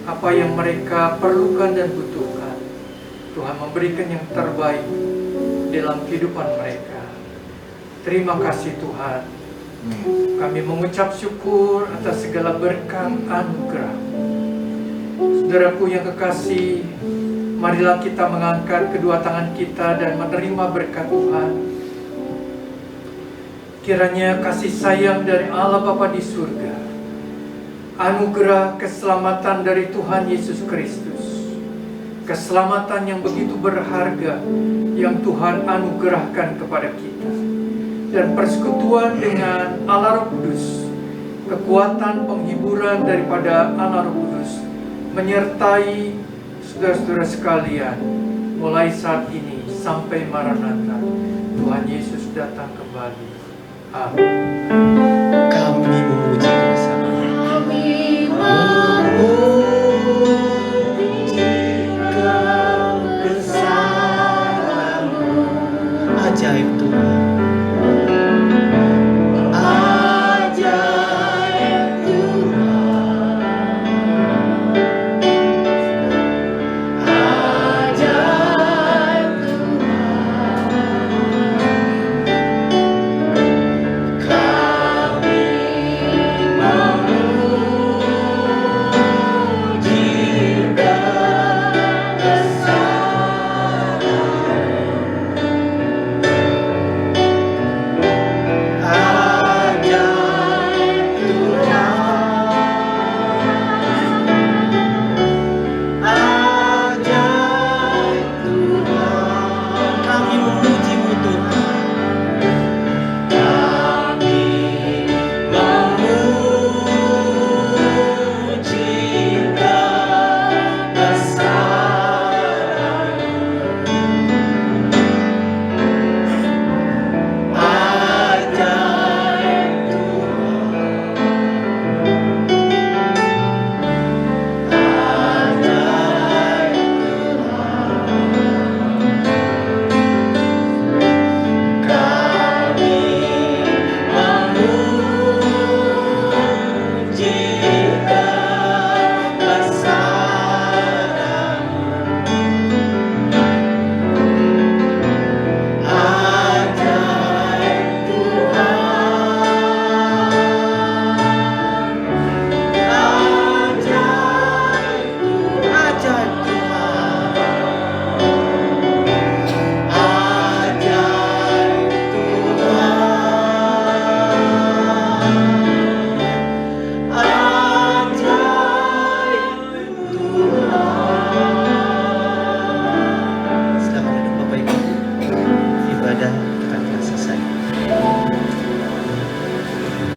apa yang mereka perlukan dan butuhkan. Tuhan memberikan yang terbaik dalam kehidupan mereka. Terima kasih Tuhan. Kami mengucap syukur atas segala berkat anugerah. Saudaraku yang kekasih, marilah kita mengangkat kedua tangan kita dan menerima berkat Tuhan. Kiranya kasih sayang dari Allah Bapa di surga, anugerah keselamatan dari Tuhan Yesus Kristus, keselamatan yang begitu berharga yang Tuhan anugerahkan kepada kita, dan persekutuan dengan Allah Roh Kudus, kekuatan penghiburan daripada Allah Roh Kudus menyertai saudara-saudara sekalian mulai saat ini sampai Maranatha. Tuhan Yesus datang kembali. Amin.